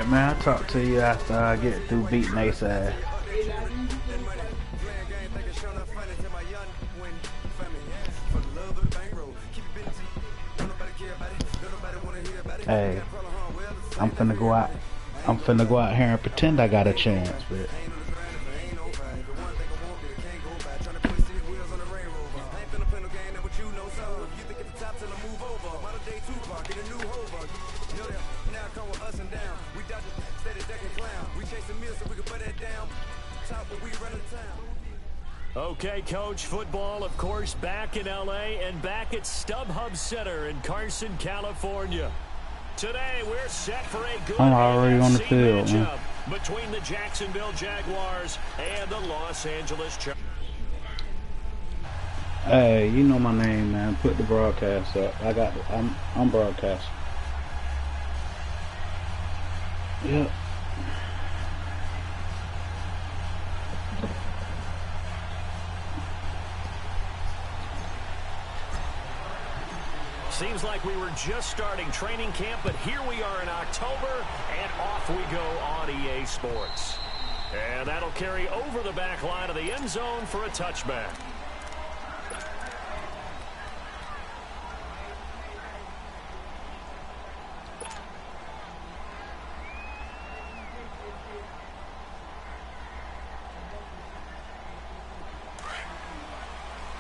Alright, man. I'll talk to you after I get through beating Ace ass. Hey, I'm finna go out. I'm finna go out here and pretend I got a chance, but Okay, Coach, football, of course, back in L.A. and back at StubHub Center in Carson, California. Today, we're set for a good I'm already on the field, man. Between the Jacksonville Jaguars and the Los Angeles Chargers. hey, you know my name, man. Put the broadcast up. I'm broadcasting. Yep. Seems like we were just starting training camp, but here we are in October, and off we go on EA Sports. And that'll carry over the back line of the end zone for a touchback.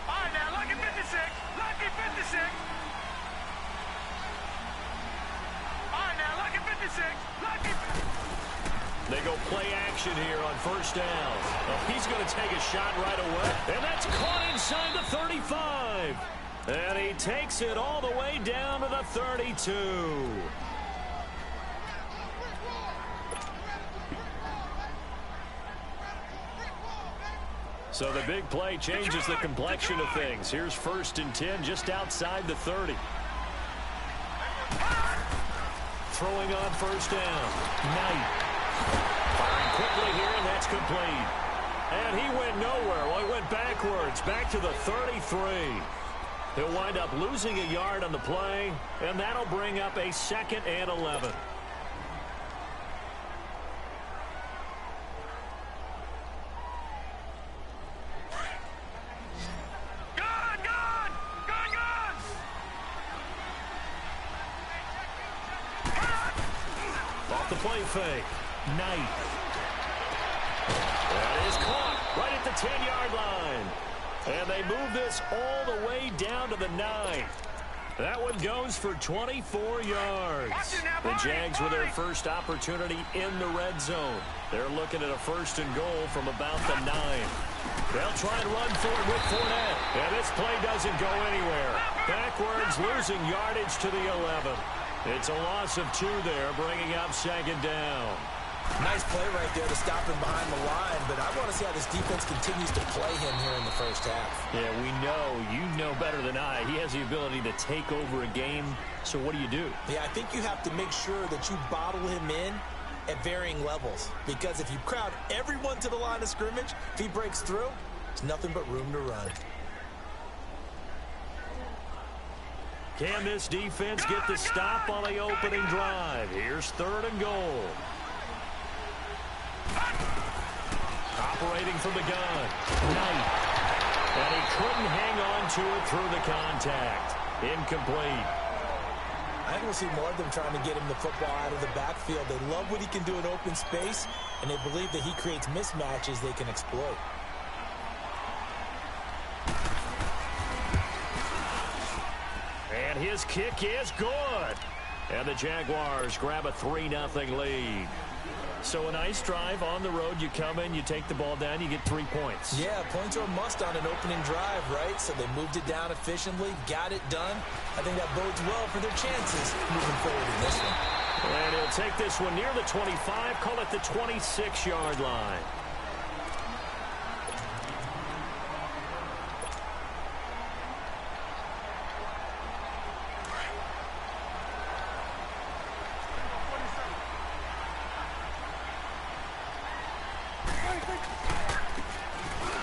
All right, now, lucky 56. Lucky 56. They go play action here on first down. He's going to take a shot right away. And that's caught inside the 35. And he takes it all the way down to the 32. So the big play changes the complexion of things. Here's 1st and 10 just outside the 30. Throwing on first down. Knight. Firing quickly here, and that's complete. And he went nowhere. Well, he went backwards, back to the 33. He'll wind up losing a yard on the play, and that'll bring up a 2nd and 11. Off the play fake. Knight. That is caught right at the 10-yard line. And they move this all the way down to the 9. That one goes for 24 yards. The Jags with their first opportunity in the red zone. They're looking at a 1st and goal from about the 9. They'll try and run for it with Fournette. And this play doesn't go anywhere. Backwards, losing yardage to the 11. It's a loss of 2 there, bringing up 2nd down. Nice play right there to stop him behind the line, but I want to see how this defense continues to play him here in the first half. Yeah, we know. You know better than I. He has the ability to take over a game, so what do? Yeah, I think you have to make sure that you bottle him in at varying levels, because if you crowd everyone to the line of scrimmage, if he breaks through, there's nothing but room to run. Can this defense get the stop on the opening drive? Here's 3rd and goal. Operating from the gun. Knight. And he couldn't hang on to it through the contact. Incomplete. I think we'll see more of them trying to get him the football out of the backfield. They love what he can do in open space, and they believe that he creates mismatches they can exploit. And his kick is good. And the Jaguars grab a 3-0 lead. So a nice drive on the road. You come in, you take the ball down, you get 3 points. Yeah, points are a must on an opening drive, right? So they moved it down efficiently, got it done. I think that bodes well for their chances moving forward in this one. And he'll take this one near the 25, call it the 26-yard line.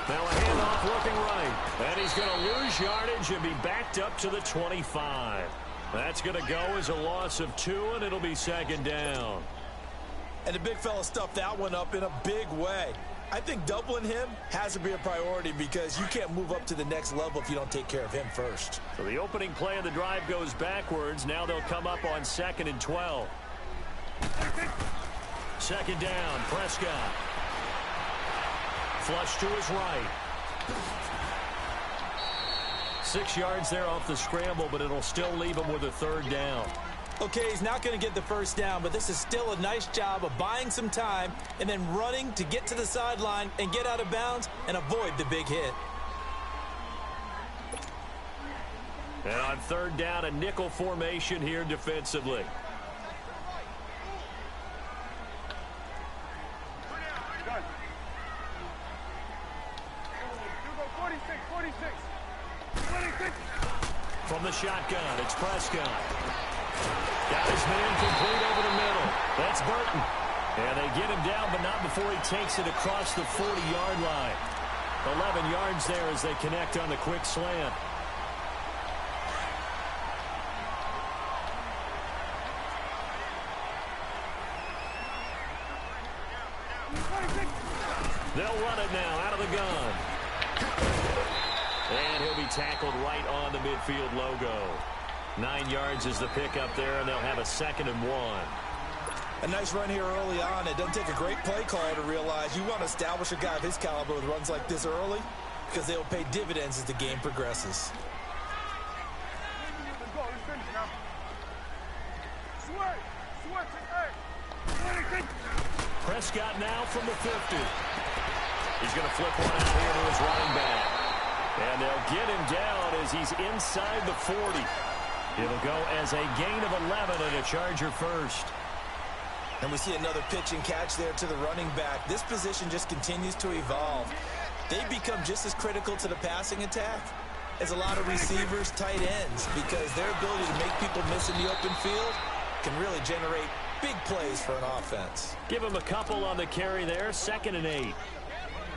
Now a handoff looking right. And he's going to lose yardage and be backed up to the 25. That's going to go as a loss of 2, and it'll be 2nd down. And the big fella stuffed that one up in a big way. I think doubling him has to be a priority because you can't move up to the next level if you don't take care of him first. So the opening play of the drive goes backwards. Now they'll come up on 2nd and 12. Second down, Prescott. Flush to his right. 6 yards there off the scramble, but it'll still leave him with a 3rd down. Okay, he's not going to get the first down, but this is still a nice job of buying some time and then running to get to the sideline and get out of bounds and avoid the big hit. And on 3rd down, a nickel formation here defensively. From the shotgun, it's Prescott. Got his man complete over the middle. That's Burton. And they get him down, but not before he takes it across the 40-yard line. 11 yards there as they connect on the quick slant. They'll run it now out of the gun. And he'll be tackled right on the midfield logo. 9 yards is the pickup there, and they'll have a 2nd and 1. A nice run here early on. It doesn't take a great play caller to realize you want to establish a guy of his caliber with runs like this early because they will pay dividends as the game progresses. Prescott now from the 50. He's going to flip one out here to his running back. And they'll get him down as he's inside the 40. It'll go as a gain of 11 and a Charger first. And we see another pitch and catch there to the running back. This position just continues to evolve. They become just as critical to the passing attack as a lot of receivers, tight ends, because their ability to make people miss in the open field can really generate big plays for an offense. Give him a couple on the carry there, 2nd and 8.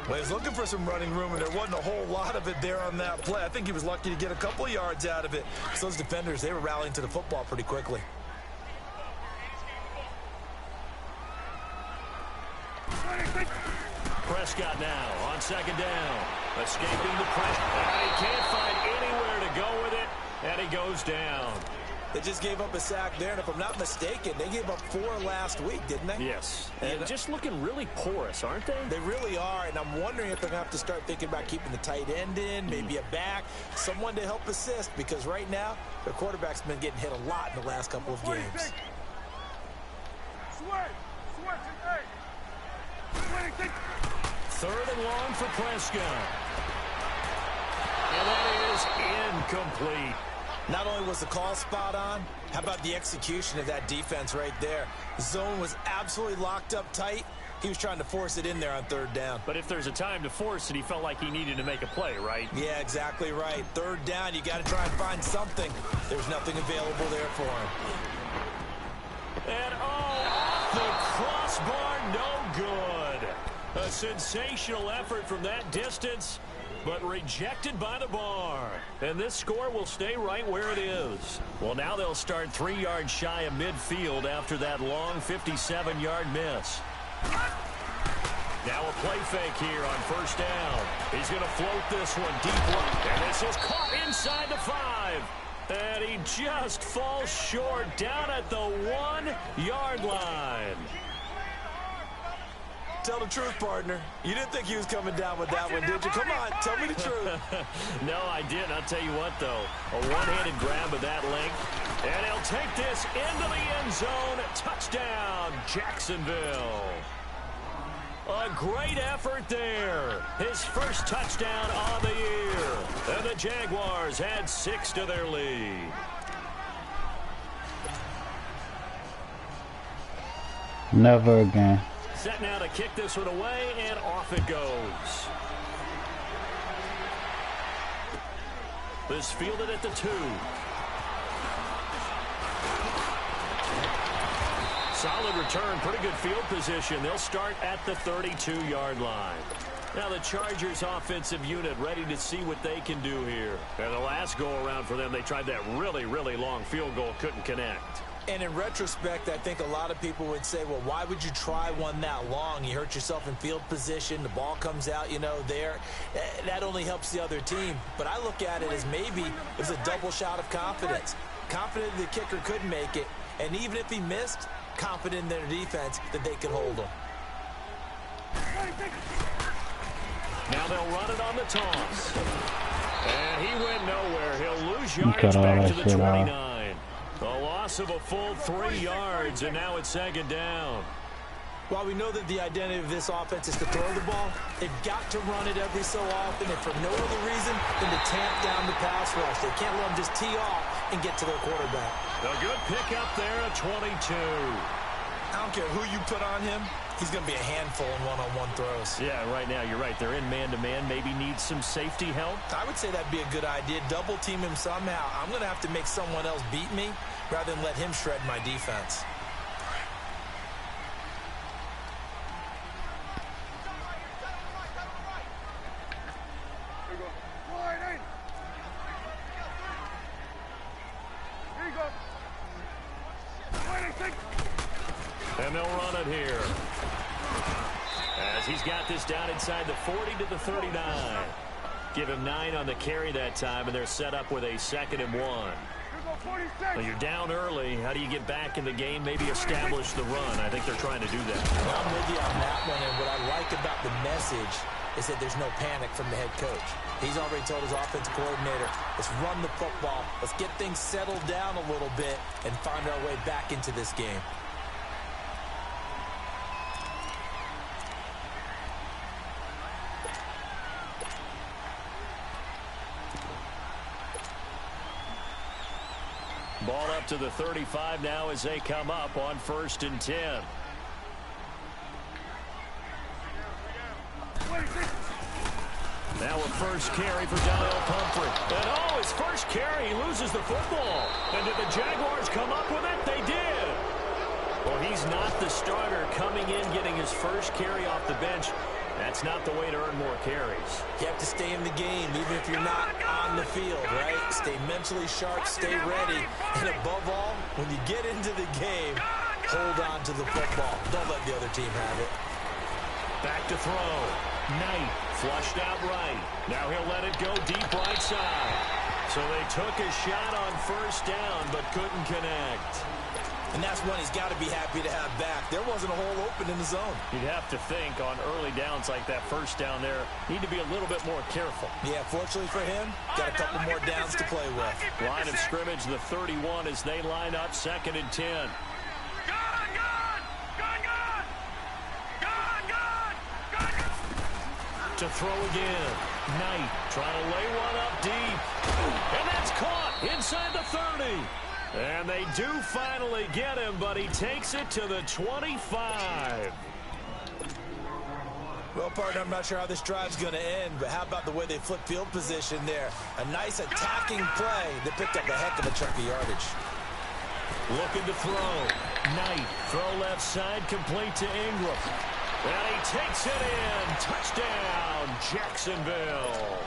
Well, he was looking for some running room, and there wasn't a whole lot of it there on that play. I think he was lucky to get a couple of yards out of it. So those defenders, they were rallying to the football pretty quickly. Prescott now on 2nd down. Escaping the pressure. And he can't find anywhere to go with it, and he goes down. They just gave up a sack there, and if I'm not mistaken, they gave up 4 last week, didn't they? Yes, and just looking really porous, aren't they? They really are, and I'm wondering if they're going to have to start thinking about keeping the tight end in, maybe a back, someone to help assist, because right now, their quarterback's been getting hit a lot in the last couple of games. 3rd and long for Prescott. And that is incomplete. Not only was the call spot on, how about the execution of that defense right there? The zone was absolutely locked up tight. He was trying to force it in there on 3rd down. But if there's a time to force it, he felt like he needed to make a play, right? Yeah, exactly right. 3rd down, you got to try and find something. There's nothing available there for him. And off the crossbar, no good. A sensational effort from that distance, but rejected by the bar. And this score will stay right where it is. Well, now they'll start 3 yards shy of midfield after that long 57-yard miss. Now a play fake here on 1st down. He's going to float this one deep right. And this is caught inside the 5. And he just falls short down at the 1-yard line. Tell the truth, partner. You didn't think he was coming down with that one, did you? Come on, tell me the truth. No, I didn't. I'll tell you what, though. A one-handed grab of that length. And he'll take this into the end zone. Touchdown, Jacksonville. A great effort there. His first touchdown on the year. And the Jaguars add 6 to their lead. Never again. Set now to kick this one away, and off it goes. This fielded at the 2. Solid return, pretty good field position. They'll start at the 32-yard line. Now the Chargers offensive unit ready to see what they can do here. And the last go-around for them, they tried that really, really long field goal, couldn't connect. And in retrospect, I think a lot of people would say, well, why would you try one that long? You hurt yourself in field position. The ball comes out, you know, there. That only helps the other team. But I look at it as maybe it was a double shot of confidence. Confident the kicker could make it. And even if he missed, confident in their defense that they could hold him. Now they'll run it on the toss. And he went nowhere. He'll lose yards back to the 29. A loss of a full 3 yards, and now it's 2nd down. While we know that the identity of this offense is to throw the ball, they've got to run it every so often, and for no other reason than to tamp down the pass rush. They can't let them just tee off and get to their quarterback. A good pickup there at 22. I don't care who you put on him. He's going to be a handful in one-on-one throws. Yeah, right now, you're right. They're in man-to-man. Maybe needs some safety help. I would say that'd be a good idea. Double team him somehow. I'm going to have to make someone else beat me rather than let him shred my defense. And they'll run it here. As he's got this down inside the 40 to the 39. Give him 9 on the carry that time, and they're set up with a 2nd and 1. Well, you're down early. How do you get back in the game? Maybe establish the run. I think they're trying to do that. Well, I'm with you on that one, and what I like about the message is that there's no panic from the head coach. He's already told his offensive coordinator, let's run the football, let's get things settled down a little bit and find our way back into this game. Ball up to the 35 now as they come up on 1st and 10. Now a first carry for Donnell Pumphrey. And oh, his first carry, he loses the football. And did the Jaguars come up with it? They did. Well, he's not the starter coming in, getting his first carry off the bench. That's not the way to earn more carries. You have to stay in the game, even if you're not on the field, right? Stay mentally sharp, stay ready. And above all, when you get into the game, hold on to the football. Don't let the other team have it. Back to throw. Knight flushed out right. Now he'll let it go deep right side. So they took a shot on 1st down, but couldn't connect. And that's one he's got to be happy to have back. There wasn't a hole open in the zone. You'd have to think on early downs like that 1st down there, need to be a little bit more careful. Yeah, fortunately for him, got a couple more downs to play with. Line of scrimmage, the 31 as they line up 2nd and 10. To throw again. Knight trying to lay one up deep. And that's caught inside the 30. And they do finally get him, but he takes it to the 25. Well, partner, I'm not sure how this drive's going to end, but how about the way they flip field position there? A nice attacking play that picked up a heck of a chunk of yardage. Looking to throw. Knight, throw left side, complete to Ingram. And he takes it in. Touchdown, Jacksonville.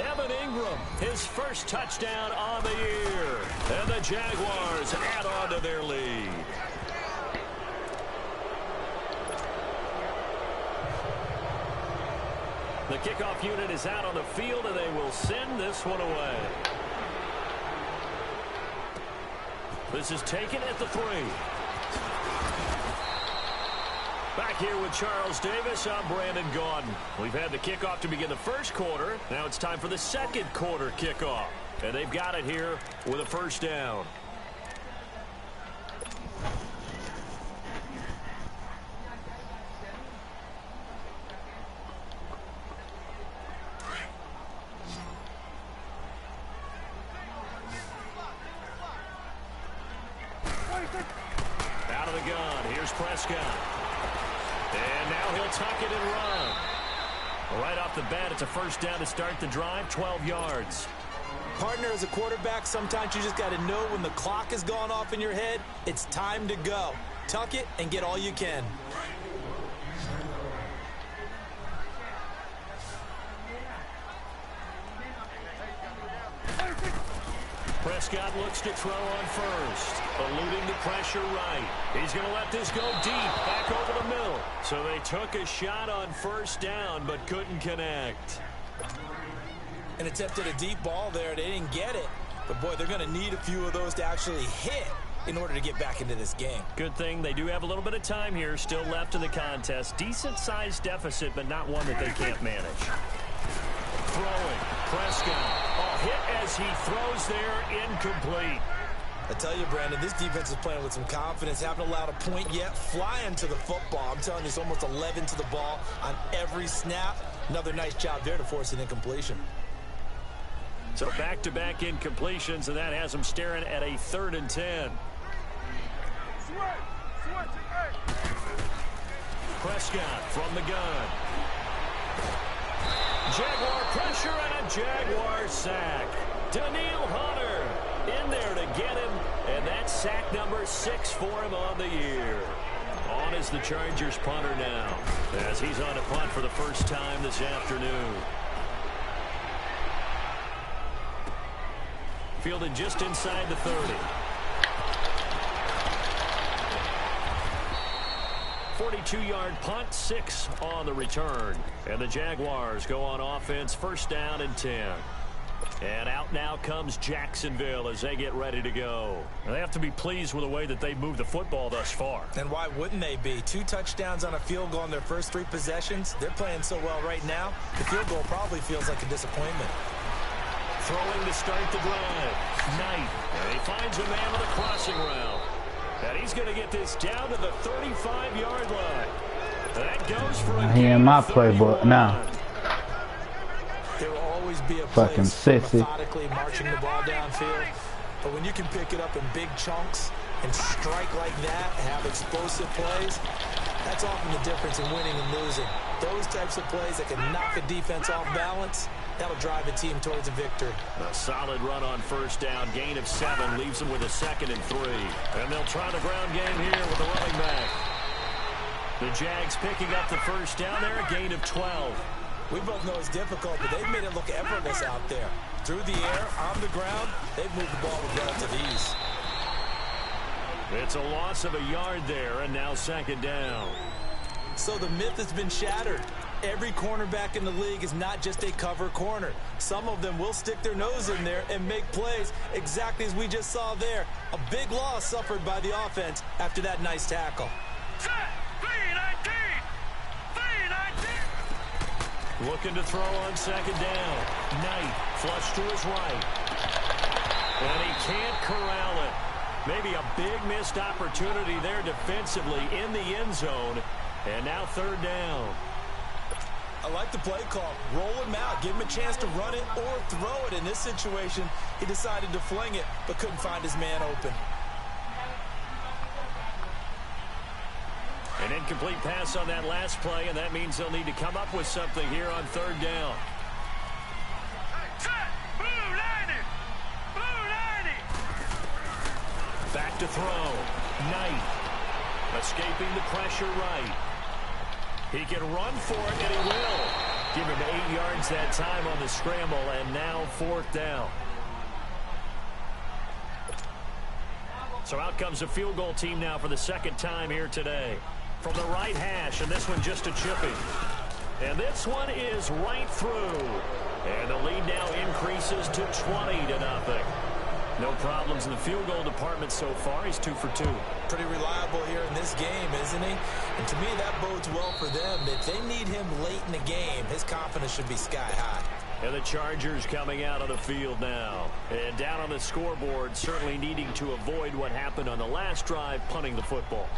Evan Ingram, his first touchdown on the year. And the Jaguars add on to their lead. The kickoff unit is out on the field, and they will send this one away. This is taken at the 3. Back here with Charles Davis, I'm Brandon Gaudin. We've had the kickoff to begin the 1st quarter. Now it's time for the 2nd quarter kickoff. And they've got it here with a 1st down. Out of the gun, here's Prescott. And now he'll tuck it and run. Right off the bat, it's a 1st down to start the drive, 12 yards. Partner, as a quarterback, sometimes you just got to know when the clock has gone off in your head, it's time to go. Tuck it and get all you can. Prescott looks to throw on first, eluding the pressure right. He's going to let this go deep, back over the middle. So they took a shot on first down, but couldn't connect. And attempted a deep ball there. They didn't get it. But, boy, they're going to need a few of those to actually hit in order to get back into this game. Good thing they do have a little bit of time here still left in the contest. Decent-sized deficit, but not one that they can't manage. Throwing, Prescott. Hit as he throws there, incomplete. I tell you, Brandon, this defense is playing with some confidence. Haven't allowed a point yet. Flying to the football. I'm telling you, it's almost 11 to the ball on every snap. Another nice job there to force an incompletion. So back-to-back incompletions, and that has them staring at a 3rd and 10. Prescott from the gun. Jaguar pressure and a Jaguar sack. Daniil Hunter in there to get him, and that's sack number 6 for him on the year. On is the Chargers punter now, as he's on a punt for the first time this afternoon. Fielded just inside the 30. 42-yard punt, 6 on the return. And the Jaguars go on offense, first down and 10. And out now comes Jacksonville as they get ready to go. They have to be pleased with the way that they moved the football thus far. And why wouldn't they be? 2 touchdowns on a field goal in their first 3 possessions. They're playing so well right now, the field goal probably feels like a disappointment. Throwing to start the drive. Knight. And he finds a man with a crossing route. And he's going to get this down to the 35-yard line. That goes for a he in my playbook now. There will always be a fucking place methodically marching the ball downfield. But when you can pick it up in big chunks and strike like that, have explosive plays, that's often the difference in winning and losing. Those types of plays that can knock a defense off balance, that'll drive a team towards a victory. A solid run on first down. Gain of 7 leaves them with a 2nd and 3. And they'll try the ground game here with the running back. The Jags picking up the first down there, a gain of 12. We both know it's difficult, but they've made it look effortless out there. Through the air, on the ground, they've moved the ball with relative ease. It's a loss of a yard there, and now 2nd down. So the myth has been shattered. Every cornerback in the league is not just a cover corner. Some of them will stick their nose in there and make plays exactly as we just saw there. A big loss suffered by the offense after that nice tackle. Looking to throw on 2nd down. Knight flush to his right. And he can't corral it. Maybe a big missed opportunity there defensively in the end zone. And now 3rd down. I like the play call. Roll him out. Give him a chance to run it or throw it. In this situation, he decided to fling it, but couldn't find his man open. An incomplete pass on that last play, and that means they'll need to come up with something here on 3rd down. Back to throw. Knight escaping the pressure right. He can run for it, and he will. Give him 8 yards that time on the scramble, and now 4th down. So out comes a field goal team now for the 2nd time here today. From the right hash, and this one just a chippy. And this one is right through. And the lead now increases to 20-0. No problems in the field goal department so far. He's 2 for 2. Pretty reliable here in this game, isn't he? And to me, that bodes well for them. If they need him late in the game, his confidence should be sky high. And the Chargers coming out on the field now. And down on the scoreboard, certainly needing to avoid what happened on the last drive, punting the football.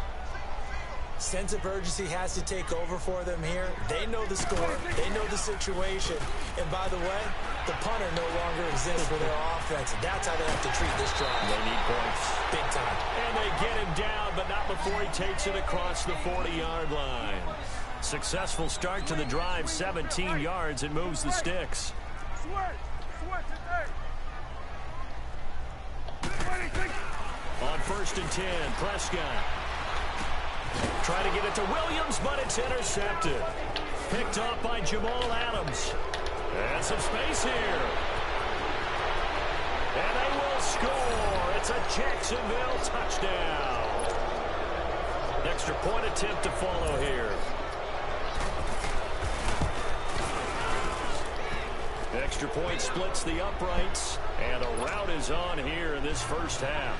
Sense of urgency has to take over for them here. They know the score. They know the situation. And by the way, the punter no longer exists for their offense. That's how they have to treat this drive. They need points. Big time. And they get him down, but not before he takes it across the 40-yard line. Successful start to the drive, 17 yards, and moves the sticks. On 1st and 10, Prescott. Try to get it to Williams, but it's intercepted. Picked off by Jamal Adams. And some space here. And they will will score. It's a Jacksonville touchdown. Extra point attempt to follow here. Extra point splits the uprights, and a rout is on here in this first half.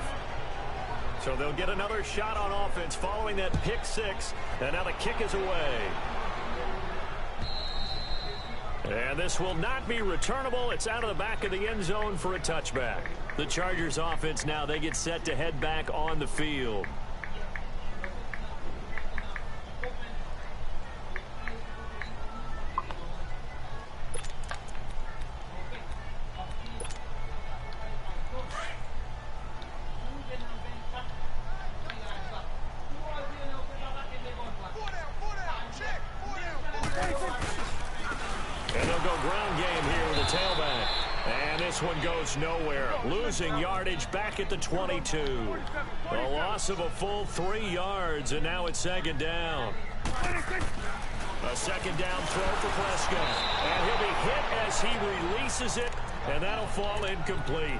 So they'll get another shot on offense following that pick six, and now the kick is away. And this will not be returnable. It's out of the back of the end zone for a touchback. The Chargers offense now, they get set to head back on the field. One goes nowhere, losing yardage back at the 22. A loss of a full 3 yards, and now it's second down. A second down throw for Prescott, and he'll be hit as he releases it, and that'll fall incomplete.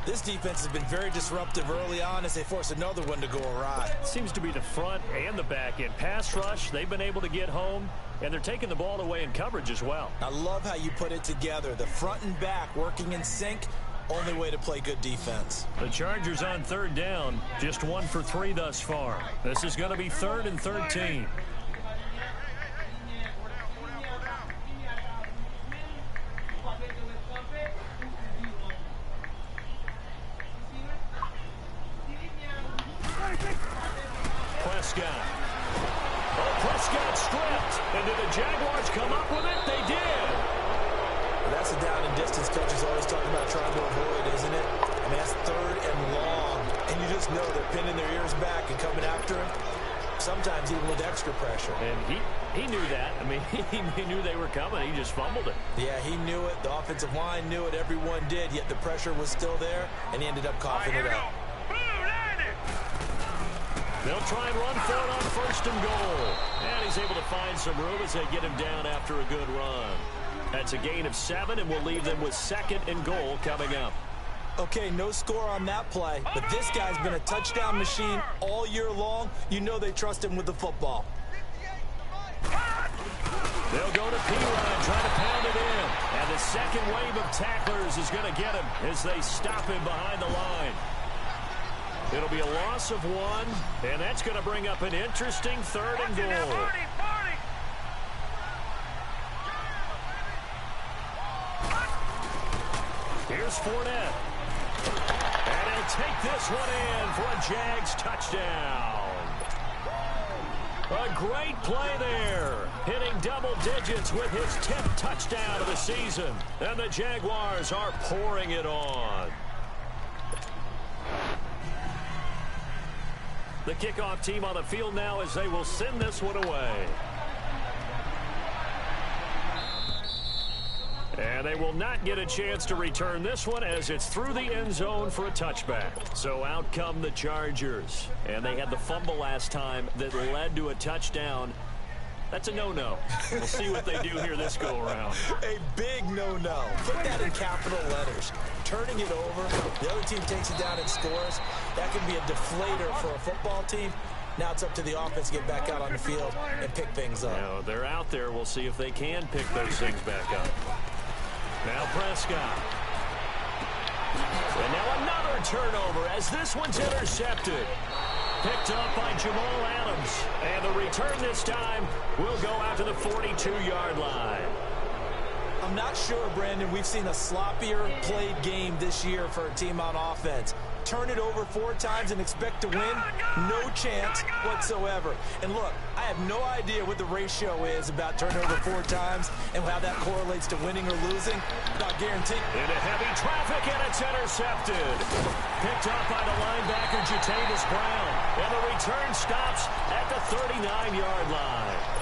This defense has been very disruptive early on as they force another one to go awry. Seems to be the front and the back end. Pass rush, they've been able to get home, and they're taking the ball away in coverage as well. I love how you put it together. The front and back working in sync, only way to play good defense. The Chargers on third down, just 1 for 3 thus far. This is going to be 3rd and 13. Prescott. Oh, Prescott stripped. And did the Jaguars come up with it? They did. Well, that's a down and distance coaches always talk about trying to avoid, isn't it? I mean, that's 3rd and long. And you just know they're pinning their ears back and coming after him. Sometimes even with extra pressure. And he knew that. I mean, he knew they were coming. He just fumbled it. Yeah, he knew it. The offensive line knew it. Everyone did. Yet the pressure was still there, and he ended up coughing it up. They'll try and run for it on 1st and goal. And he's able to find some room as they get him down after a good run. That's a gain of 7, and we'll leave them with 2nd and goal coming up. Okay, no score on that play, but this guy's been a touchdown machine all year long. You know they trust him with the football. They'll go to P-Ryan, trying to pound it in. And the second wave of tacklers is going to get him as they stop him behind the line. It'll be a loss of 1, and that's going to bring up an interesting 3rd and goal. Here's Fournette. And he'll take this one in for a Jags touchdown. A great play there. Hitting double digits with his 10th touchdown of the season. And the Jaguars are pouring it on. The kickoff team on the field now as they will send this one away. And they will not get a chance to return this one as it's through the end zone for a touchback. So out come the Chargers. And they had the fumble last time that led to a touchdown. That's a no-no. We'll see what they do here this go-around. A big no-no. Put that in capital letters. Turning it over, the other team takes it down and scores. That can be a deflator for a football team. Now it's up to the offense to get back out on the field and pick things up. Now, they're out there. We'll see if they can pick those things back up. Now Prescott. And now another turnover as this one's intercepted. Picked up by Jamal Adams. And the return this time will go out to the 42-yard line. I'm not sure, Brandon, we've seen a sloppier played game this year for a team on offense. Turn it over 4 times and expect to win? No chance whatsoever. And look, I have no idea what the ratio is about turnover 4 times and how that correlates to winning or losing. Not guaranteed. Into heavy traffic, and it's intercepted. Picked up by the linebacker, Jatavis Brown. And the return stops at the 39-yard line.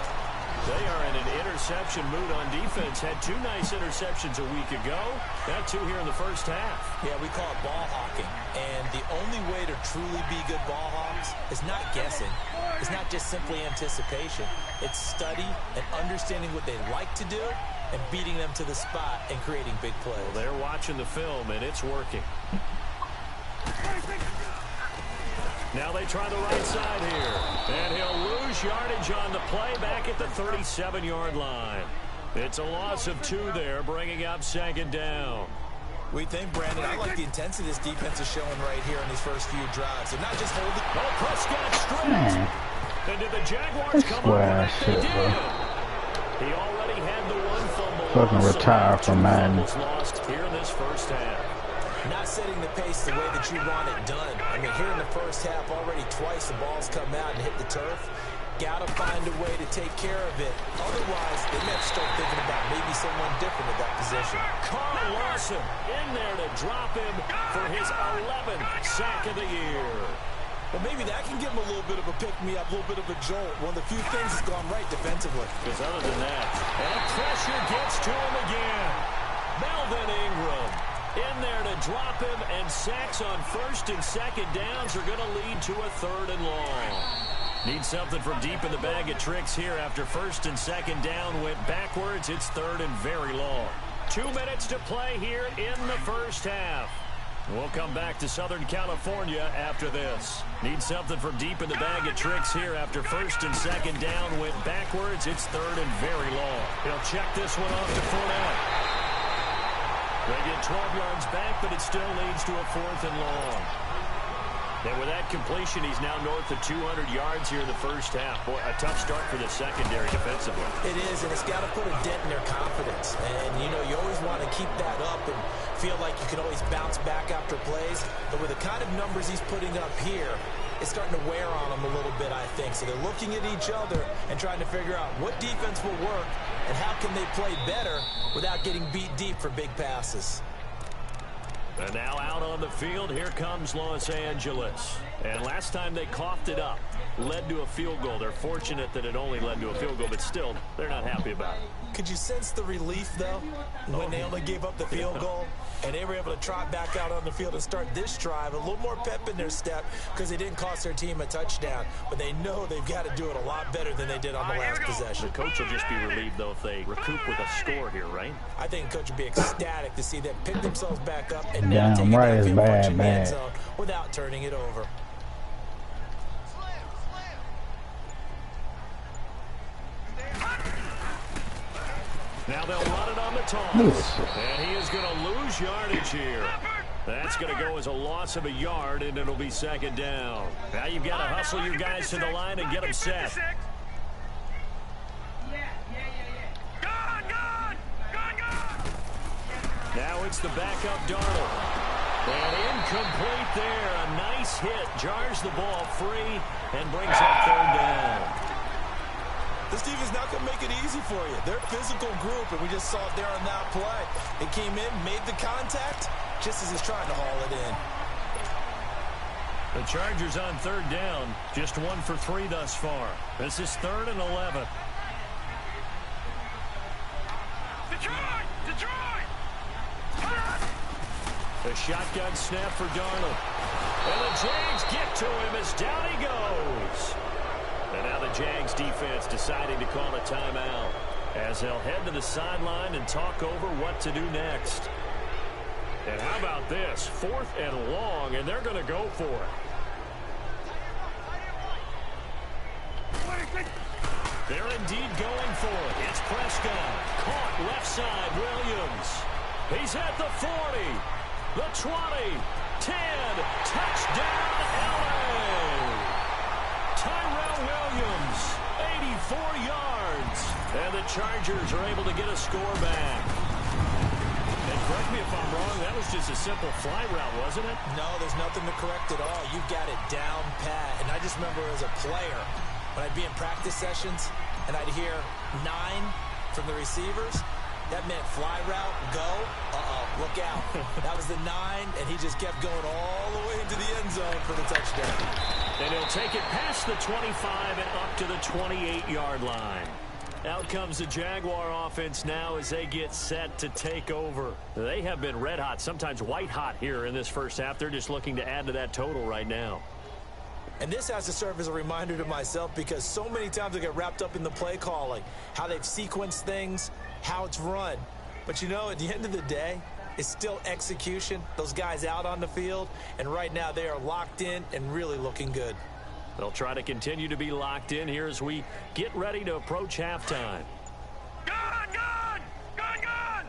They are in an interception mood on defense. Had 2 nice interceptions a week ago. Got 2 here in the first half. Yeah, we call it ball hawking. And the only way to truly be good ball hawks is not guessing. It's not just simply anticipation. It's study and understanding what they like to do and beating them to the spot and creating big plays. Well, they're watching the film, and it's working. Now they try the right side here. And he'll lose yardage on the play back at the 37-yard line. It's a loss of 2 there, bringing up 2nd down. We think, Brandon, I like the intensity this defense is showing right here in these first few drives. They're not just holding. Oh, Prescott stripped. And did the Jaguars come up with it? They did. He already had the 1 fumble. Fucking retire from Madden. Lost here in this first half. Not setting the pace the way that you want it done. I mean, here in the first half, already twice the ball's come out and hit the turf. Got to find a way to take care of it. Otherwise, they may have to start thinking about maybe someone different at that position. Carl Lawson in there to drop him for his 11th sack of the year. Well, maybe that can give him a little bit of a pick-me-up, a little bit of a jolt. One of the few things that's gone right defensively. Because other than that, and pressure gets to him again. Melvin Ingram in there to drop him, and sacks on 1st and 2nd downs are going to lead to a 3rd and long. Need something from deep in the bag of tricks here after 1st and 2nd down went backwards. It's 3rd and very long. 2 minutes to play here in the first half. We'll come back to Southern California after this. Need something from deep in the bag of tricks here after 1st and 2nd down went backwards. It's 3rd and very long. He'll check this one off to Fournette. They get 12 yards back, but it still leads to a 4th and long. And with that completion, he's now north of 200 yards here in the first half. Boy, a tough start for the secondary defensively. It is, and it's got to put a dent in their confidence. And, you know, you always want to keep that up and feel like you can always bounce back after plays. But with the kind of numbers he's putting up here, it's starting to wear on them a little bit, I think. So they're looking at each other and trying to figure out what defense will work and how can they play better without getting beat deep for big passes. And now out on the field, here comes Los Angeles. And last time they coughed it up, led to a field goal. They're fortunate that it only led to a field goal, but still, they're not happy about it. Could you sense the relief, though, when they only gave up the field goal and they were able to trot back out on the field and start this drive? A little more pep in their step because they didn't cost their team a touchdown, but they know they've got to do it a lot better than they did on the last possession. The coach will just be relieved, though, if they recoup with a score here, right? I think the coach would be ecstatic to see them pick themselves back up and now take that field punch in the end zone without turning it over. Now they'll run it on the toss. And he is going to lose yardage here. That's going to go as a loss of a yard, and it'll be 2nd down. Now you've got to hustle your guys to the line and get them set. Now it's the backup Darnold. And incomplete there. A nice hit. Jars the ball free and brings up 3rd down. This defense not going to make it easy for you. They're a physical group, and we just saw it there on that play. It came in, made the contact, just as he's trying to haul it in. The Chargers on 3rd down, just 1 for 3 thus far. This is 3rd and 11. Detroit! The shotgun snap for Darnold. And the Jags get to him as down he goes. And now the Jags defense deciding to call a timeout as they'll head to the sideline and talk over what to do next. And how about this? 4th and long, and they're going to go for it. They're indeed going for it. It's Prescott. Caught left side, Williams. He's at the 40, the 20, 10. Touchdown, LA! Tyrell Williams, 84 yards. And the Chargers are able to get a score back. And correct me if I'm wrong, that was just a simple fly route, wasn't it? No, there's nothing to correct at all. You've got it down pat. And I just remember as a player, when I'd be in practice sessions and I'd hear 9 from the receivers, that meant fly route, go, look out. That was the 9, and he just kept going all the way into the end zone for the touchdown. And he'll take it past the 25 and up to the 28-yard line. Out comes the Jaguar offense now as they get set to take over. They have been red hot, sometimes white hot here in this first half. They're just looking to add to that total right now. And this has to serve as a reminder to myself because so many times I get wrapped up in the play calling, how they've sequenced things, how it's run. But, you know, at the end of the day, It's still execution. Those guys out on the field, and right now they are locked in and really looking good. They'll try to continue to be locked in here as we get ready to approach halftime. Gone, gone! Gone, gone!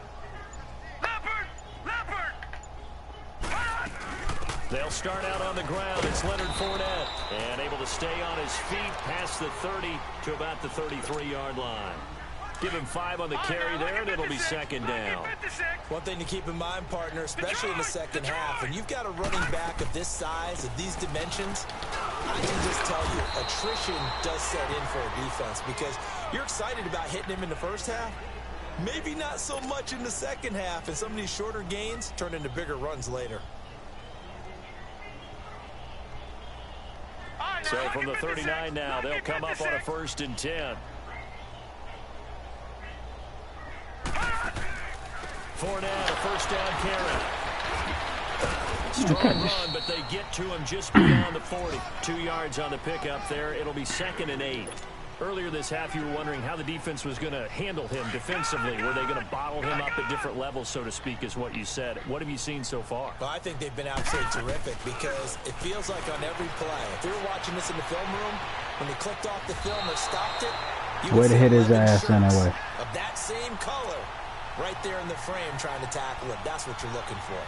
Leopard! Leopard! Run! They'll start out on the ground. It's Leonard Fournette. And able to stay on his feet past the 30 to about the 33-yard line. Give him 5 on the carry there, and it'll be second down. One thing to keep in mind, partner, especially in the second half, when you've got a running back of this size, of these dimensions, I can just tell you, attrition does set in for a defense because you're excited about hitting him in the first half. Maybe not so much in the second half, and some of these shorter gains turn into bigger runs later. So from the 39 now, they'll come up on a 1st and 10. Fournette, a first down carry. Strong run, but they get to him just beyond the 40. 2 yards on the pickup there. It'll be 2nd and 8. Earlier this half, you were wondering how the defense was going to handle him defensively. Were they going to bottle him up at different levels, so to speak, is what you said. What have you seen so far? Well, I think they've been absolutely terrific because it feels like on every play, if you were watching this in the film room, when they clicked off the film or stopped it, you way would to see hit his 11 ass shirts anyway. of that same color right there in the frame trying to tackle him. That's what you're looking for.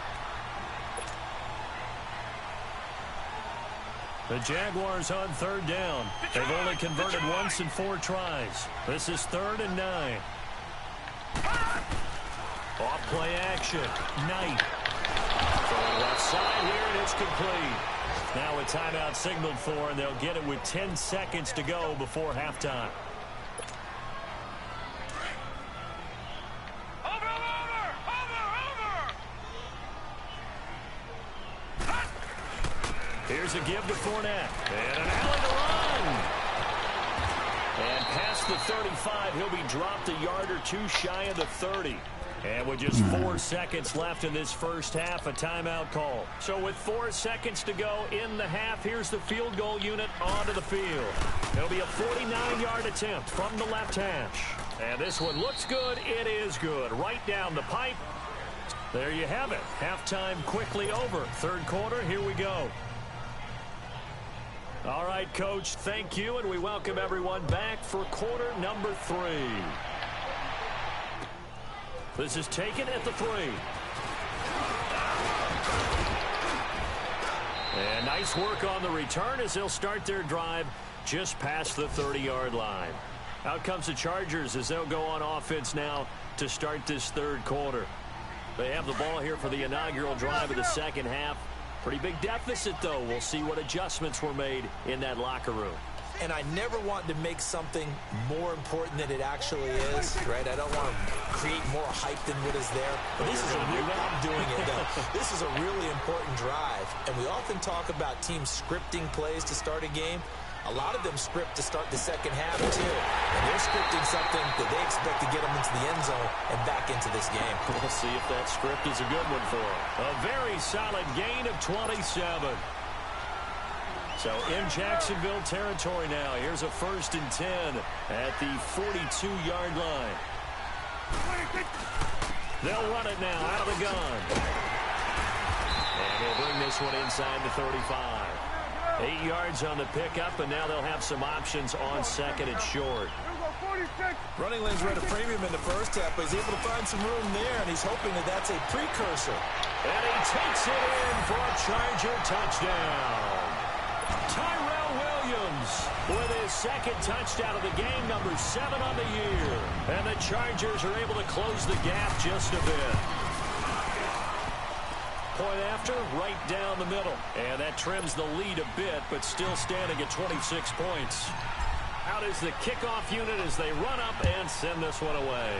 The Jaguars on 3rd down. They've only converted once in 4 tries. This is 3rd and 9. Off play action. Knight. Going left side here, and it's complete. Now a timeout signaled for, and they'll get it with 10 seconds to go before halftime. Here's a give to Fournette. And an alley to run. And past the 35, he'll be dropped a yard or 2 shy of the 30. And with just 4 seconds left in this first half, a timeout call. So with 4 seconds to go in the half, here's the field goal unit onto the field. It'll be a 49-yard attempt from the left hash. And this one looks good. It is good. Right down the pipe. There you have it. Halftime quickly over. 3rd quarter, here we go. All right, Coach, thank you, and we welcome everyone back for quarter number 3. This is taken at the 3. And nice work on the return as they'll start their drive just past the 30-yard line. Out comes the Chargers as they'll go on offense now to start this 3rd quarter. They have the ball here for the inaugural drive of the second half. Pretty big deficit, though. We'll see what adjustments were made in that locker room. And I never want to make something more important than it actually is, right? I don't want to create more hype than what is there. But this is a real, I'm doing it, though. This is a really important drive. And we often talk about teams scripting plays to start a game. A lot of them script to start the second half, too. And they're scripting something that they expect to get them into the end zone and back into this game. We'll see if that script is a good one for them. A very solid gain of 27. So in Jacksonville territory now. Here's a 1st and 10 at the 42-yard line. They'll run it now out of the gun. And they'll bring this one inside the 35. 8 yards on the pickup, and now they'll have some options on 2nd and short. Running lanes were at a premium in the first half, but he's able to find some room there, and he's hoping that that's a precursor. And he takes it in for a Charger touchdown. Tyrell Williams with his 2nd touchdown of the game, number 7 on the year. And the Chargers are able to close the gap just a bit. Point after, right down the middle. And that trims the lead a bit, but still standing at 26 points. Out is the kickoff unit as they run up and send this one away.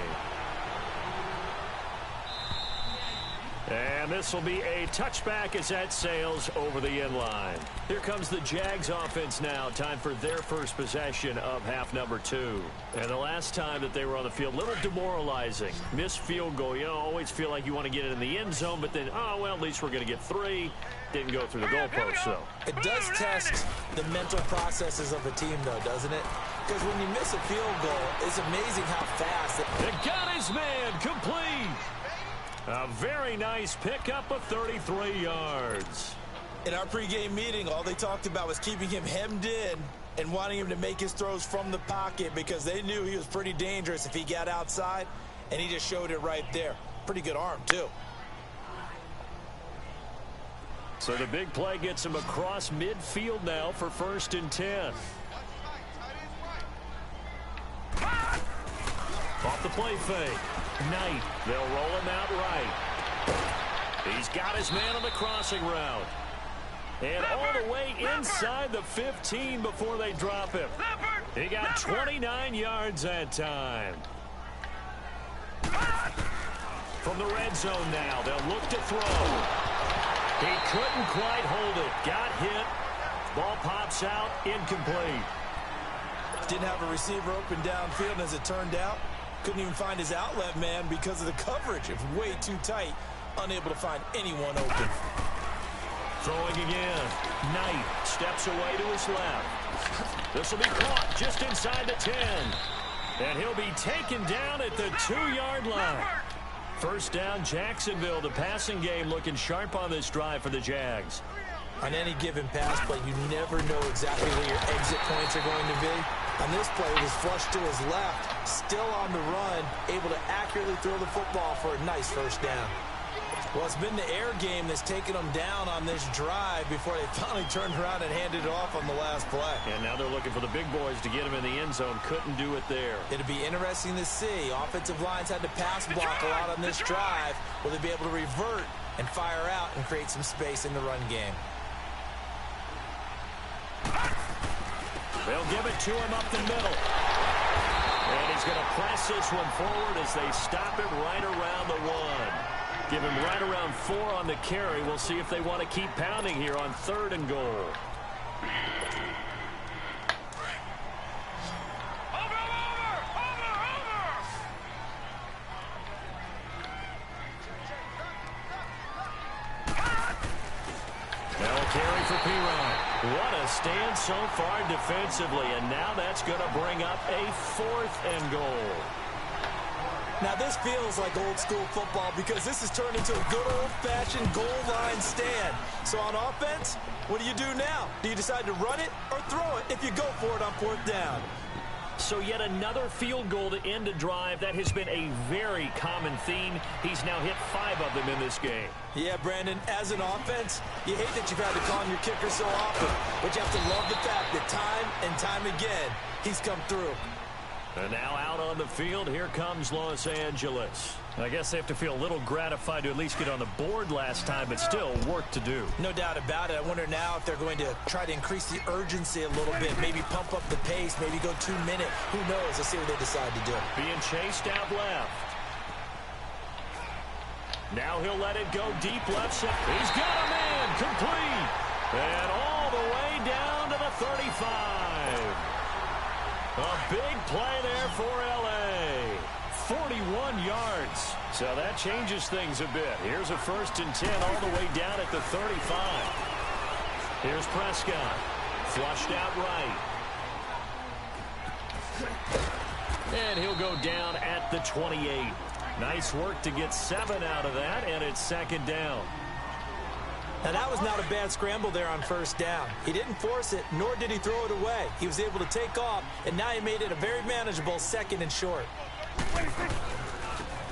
And this will be a touchback as that sails over the end line. Here comes the Jags offense now. Time for their first possession of half number 2. And the last time that they were on the field, a little demoralizing. Missed field goal. You know, always feel like you want to get it in the end zone, but then, oh, well, at least we're going to get 3. Didn't go through the goalpost, though. It does test the mental processes of a team, though, doesn't it? Because when you miss a field goal, it's amazing how fast. It got his man complete. A very nice pickup of 33 yards. In our pregame meeting, all they talked about was keeping him hemmed in and wanting him to make his throws from the pocket because they knew he was pretty dangerous if he got outside, and he just showed it right there. Pretty good arm, too. So the big play gets him across midfield now for 1st and 10. Off the play fake. Knight. They'll roll him out right. He's got his man on the crossing route. And all the way inside the 15 before they drop him. He got 29 yards that time. From the red zone now, they'll look to throw. He couldn't quite hold it. Got hit. Ball pops out. Incomplete. Didn't have a receiver open downfield, and as it turned out, couldn't even find his outlet man because of the coverage. It was way too tight. Unable to find anyone open. Throwing again. Knight steps away to his left. This will be caught just inside the 10. And he'll be taken down at the 2-yard line. First down, Jacksonville. The passing game looking sharp on this drive for the Jags. On any given pass play, you never know exactly where your exit points are going to be. On this play, it was flushed to his left, still on the run, able to accurately throw the football for a nice first down. Well, it's been the air game that's taken them down on this drive before they finally turned around and handed it off on the last play. And now they're looking for the big boys to get him in the end zone. Couldn't do it there. It'll be interesting to see. Offensive lines had to pass block a lot on this drive. Will they be able to revert and fire out and create some space in the run game? They'll give it to him up the middle. And he's going to press this one forward as they stop him right around the 1. Give him right around 4 on the carry. We'll see if they want to keep pounding here on 3rd and goal. Over! Now a carry for P-Rod. What a stand so far defensively, and now that's going to bring up a 4th and goal. Now, this feels like old-school football because this has turned into a good old-fashioned goal line stand. So on offense, what do you do now? Do you decide to run it or throw it if you go for it on 4th down? So yet another field goal to end a drive. That has been a very common theme. He's now hit 5 of them in this game. Yeah, Brandon, as an offense, you hate that you've had to call on your kicker so often, but you have to love the fact that time and time again, he's come through. And now out on the field, here comes Los Angeles. I guess they have to feel a little gratified to at least get on the board last time, but still work to do. No doubt about it. I wonder now if they're going to try to increase the urgency a little bit, maybe pump up the pace, maybe go 2-minute. Who knows? Let's see what they decide to do. Being chased out left. Now he'll let it go deep left side. He's got a man, complete. And all the way down to the 35. A big play there for L.A. 41 yards. So that changes things a bit. Here's a 1st and 10 all the way down at the 35. Here's Prescott. Flushed out right. And he'll go down at the 28. Nice work to get 7 out of that, and it's 2nd down. Now, that was not a bad scramble there on 1st down. He didn't force it, nor did he throw it away. He was able to take off, and now he made it a very manageable 2nd and short.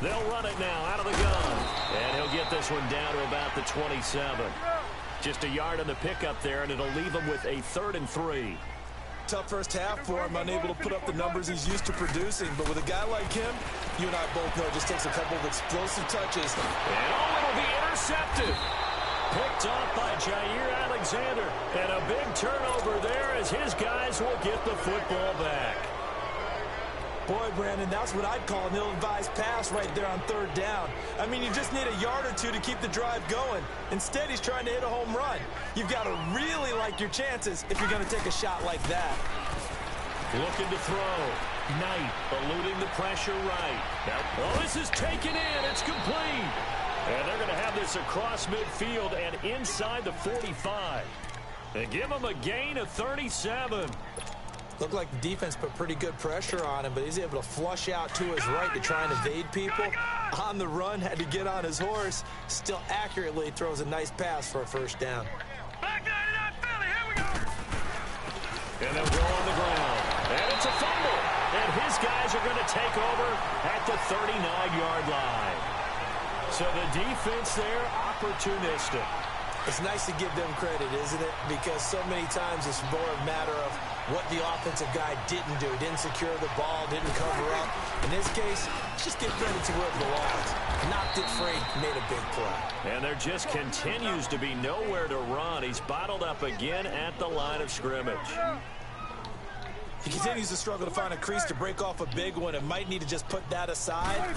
They'll run it now out of the gun. And he'll get this one down to about the 27. Just a yard on the pickup there, and it'll leave him with a 3rd and 3. Tough first half for him, unable to put up the numbers he's used to producing. But with a guy like him, you and I both know it just takes a couple of explosive touches. And it'll be intercepted. Picked off by Jair Alexander. And a big turnover there as his guys will get the football back. Boy, Brandon, that's what I'd call an ill-advised pass right there on 3rd down. I mean, you just need a yard or 2 to keep the drive going. Instead, he's trying to hit a home run. You've got to really like your chances if you're going to take a shot like that. Looking to throw. Knight eluding the pressure right. Oh, this is taken in. It's complete. And they're going to have this across midfield and inside the 45. And give them a gain of 37. Looked like the defense put pretty good pressure on him, but he's able to flush out to his right to try and evade people. On the run, had to get on his horse. Still accurately throws a nice pass for a first down. Back 99 Philly, here we go. And they'll go on the ground. And it's a fumble. And his guys are going to take over at the 39-yard line. So the defense there, opportunistic. It's nice to give them credit, isn't it? Because so many times it's more a matter of what the offensive guy didn't do. Didn't secure the ball, didn't cover up. In this case, just give credit to where it belongs. Knocked it free, made a big play. And there just continues to be nowhere to run. He's bottled up again at the line of scrimmage. He continues to struggle to find a crease to break off a big one and might need to just put that aside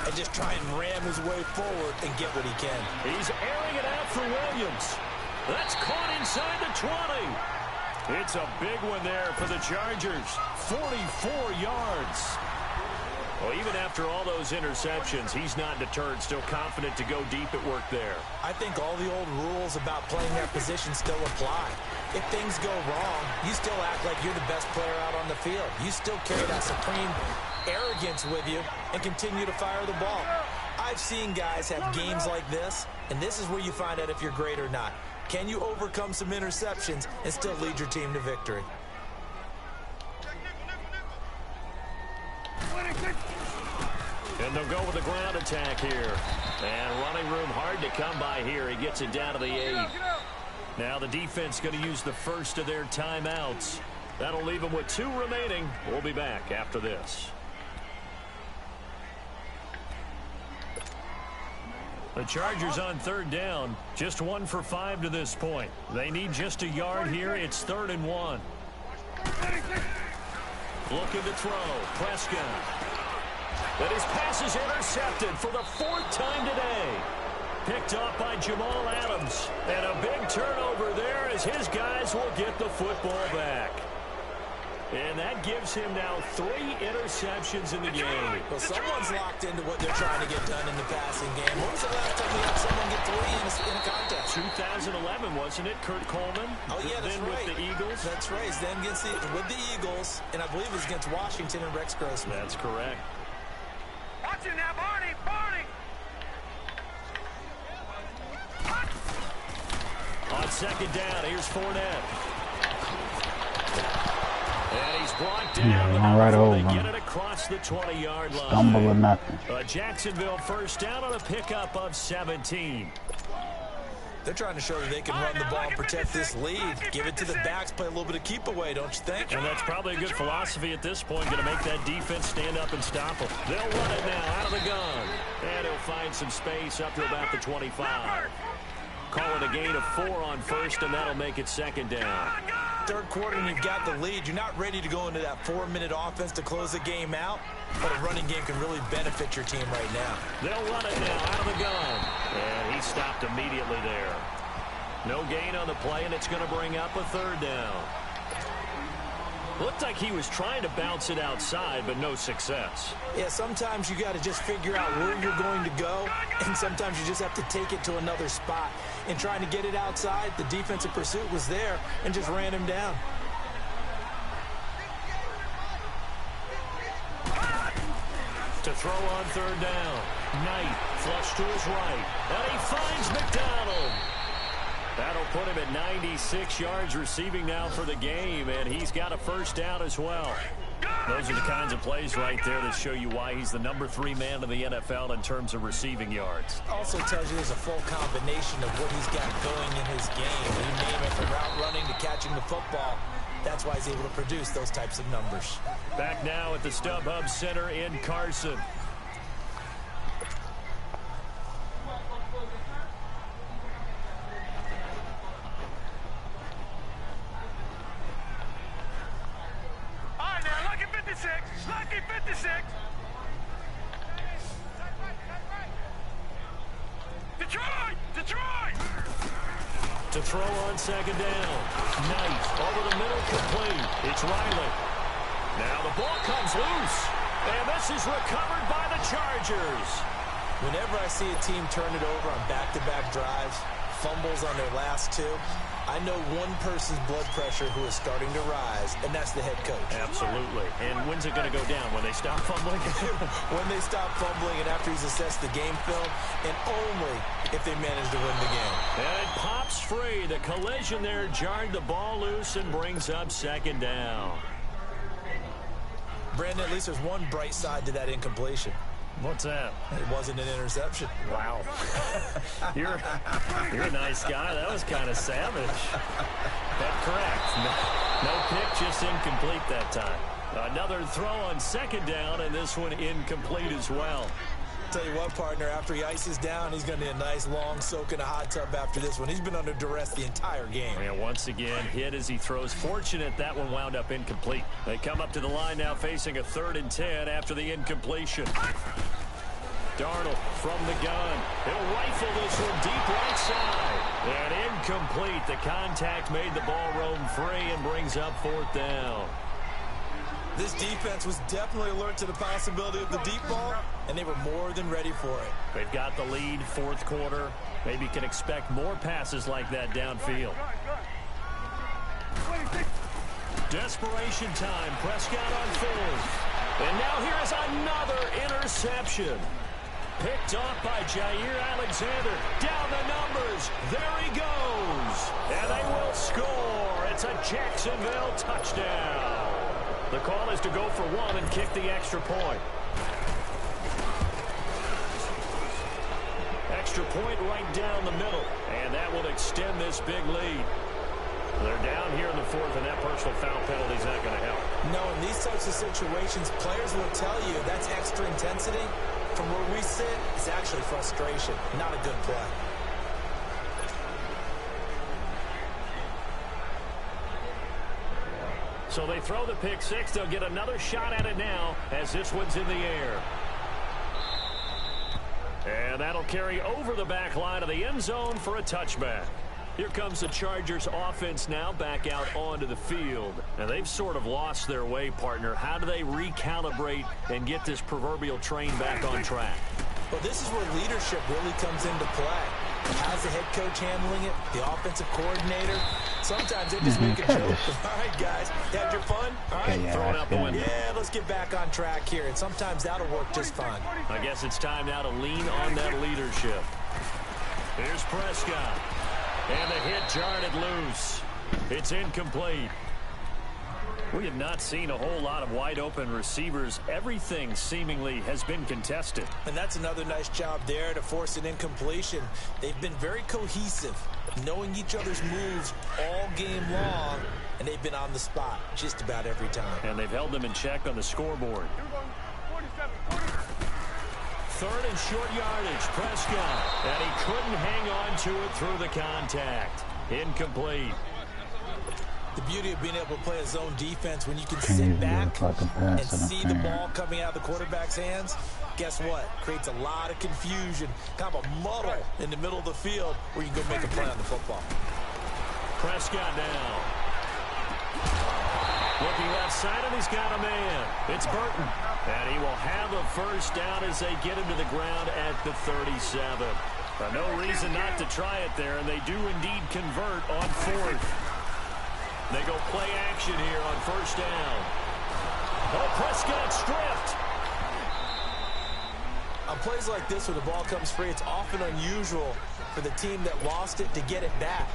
and just try and ram his way forward and get what he can. He's airing it out for Williams. That's caught inside the 20. It's a big one there for the Chargers. 44 yards. Well, even after all those interceptions, he's not deterred, still confident to go deep at work there. I think all the old rules about playing that position still apply. If things go wrong, you still act like you're the best player out on the field. You still carry that supreme arrogance with you and continue to fire the ball. I've seen guys have games like this, and this is where you find out if you're great or not. Can you overcome some interceptions and still lead your team to victory? And they'll go with the ground attack here. And running room hard to come by here. He gets it down to the 8. Now the defense going to use the first of their timeouts. That'll leave them with 2 remaining. We'll be back after this. The Chargers on 3rd down. Just 1 for 5 to this point. They need just a yard here. It's 3rd and 1. Looking to throw. Prescott. But his pass is intercepted for the 4th time today. Picked up by Jamal Adams. And a big turnover there as his guys will get the football back. And that gives him now 3 interceptions in the game. Well, someone's locked into what they're trying to get done in the passing game. When was the last time we had someone get 3 in a contest? 2011, wasn't it? Kurt Coleman? Oh, yeah, that's then right. With the Eagles? That's right. Then with the Eagles, and I believe it was against Washington and Rex Grossman. That's correct. Watch it now, Barney, Barney. On 2nd down, here's Fournette. And he's brought down. Yeah, right over. They get it across the 20-yard line. Stumble or nothing. Jacksonville first down on a pickup of 17. They're trying to show that they can run the ball and protect this lead. Give it to the backs, play a little bit of keep away, don't you think? And that's probably a good philosophy at this point, going to make that defense stand up and stop them. They'll run it now out of the gun. And he'll find some space up to about the 25. Call it a gain of 4 on 1st, and that'll make it 2nd down. 3rd quarter, and you've got the lead. You're not ready to go into that 4-minute offense to close the game out, but a running game can really benefit your team right now. They'll run it now out of the gun. And he stopped immediately there. No gain on the play, and it's going to bring up a 3rd down. Looked like he was trying to bounce it outside, but no success. Yeah, sometimes you got to just figure out where you're going to go, and sometimes you just have to take it to another spot. In trying to get it outside, the defensive pursuit was there and just ran him down. To throw on 3rd down. Knight flush to his right. And he finds McDonald. That'll put him at 96 yards receiving now for the game, and he's got a first down as well. Those are the kinds of plays right there that show you why he's the number 3 man in the NFL in terms of receiving yards. Also tells you there's a full combination of what he's got going in his game. You name it, from route running to catching the football. That's why he's able to produce those types of numbers. Back now at the StubHub Center in Carson. Lucky 56. Detroit! Detroit! To throw on 2nd down. Knight over the middle, complete. It's Riley. Now the ball comes loose. And this is recovered by the Chargers. Whenever I see a team turn it over on back-to-back drives, fumbles on their last 2, I know one person's blood pressure who is starting to rise, and that's the head coach. Absolutely. And when's it going to go down? When they stop fumbling? When they stop fumbling and after he's assessed the game film, and only if they manage to win the game. And it pops free. The collision there jarred the ball loose and brings up second down. Brandon, at least there's one bright side to that incompletion. What's that? It wasn't an interception. Wow. You're a nice guy. That was kind of savage. That's correct. No pick, just incomplete that time. Another throw on second down, and this one incomplete as well. Tell you what, partner, after he ices down, he's going to need a nice long soak in a hot tub after this one. He's been under duress the entire game. And once again, hit as he throws. Fortunate that one wound up incomplete. They come up to the line now facing a 3rd and 10 after the incompletion. Darnold from the gun. He'll rifle this one deep right side. And incomplete. The contact made the ball roam free and brings up 4th down. This defense was definitely alert to the possibility of the deep ball, and they were more than ready for it. They've got the lead, 4th quarter. Maybe can expect more passes like that downfield. Desperation time. Prescott on 4th. And now here is another interception. Picked off by Jair Alexander. Down the numbers. There he goes. And they will score. It's a Jacksonville touchdown. The call is to go for 1 and kick the extra point. Extra point right down the middle. And that will extend this big lead. They're down here in the 4th, and that personal foul penalty is not going to help. No, in these types of situations, players will tell you that's extra intensity. From where we sit, it's actually frustration, not a good play. So they throw the pick 6. They'll get another shot at it now as this one's in the air. And that'll carry over the back line of the end zone for a touchback. Here comes the Chargers offense now back out onto the field. And they've sort of lost their way, partner. How do they recalibrate and get this proverbial train back on track? Well, this is where leadership really comes into play. How's the head coach handling it? The offensive coordinator? Sometimes they just make a joke. All right, guys, had your fun? All right, throw it out the window. Yeah, let's get back on track here. And sometimes that'll work just fine. I guess it's time now to lean on that leadership. Here's Prescott. And the hit jarred it loose. It's incomplete. We have not seen a whole lot of wide-open receivers. Everything seemingly has been contested. And that's another nice job there to force an incompletion. They've been very cohesive, knowing each other's moves all game long, and they've been on the spot just about every time. And they've held them in check on the scoreboard. 3rd and short yardage, Prescott. And he couldn't hang on to it through the contact. Incomplete. The beauty of being able to play a zone defense when you can sit back and see the ball coming out of the quarterback's hands, guess what? Creates a lot of confusion, kind of a muddle in the middle of the field where you can go make a play on the football. Prescott now. Looking left side, and he's got a man. It's Burton. And he will have a first down as they get him to the ground at the 37. No reason not to try it there, and they do indeed convert on 4th. They go play action here on 1st down. Oh, Prescott stripped. On plays like this where the ball comes free, it's often unusual for the team that lost it to get it back.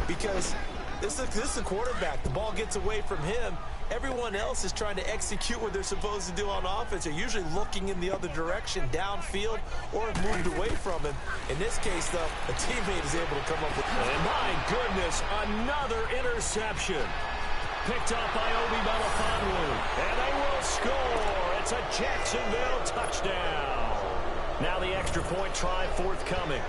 Because this is the quarterback. The ball gets away from him. Everyone else is trying to execute what they're supposed to do on offense. They're usually looking in the other direction, downfield, or have moved away from him. In this case, though, a teammate is able to come up with... And my goodness, another interception. Picked up by Obi Melifonwu. And they will score. It's a Jacksonville touchdown. Now the extra point try forthcoming.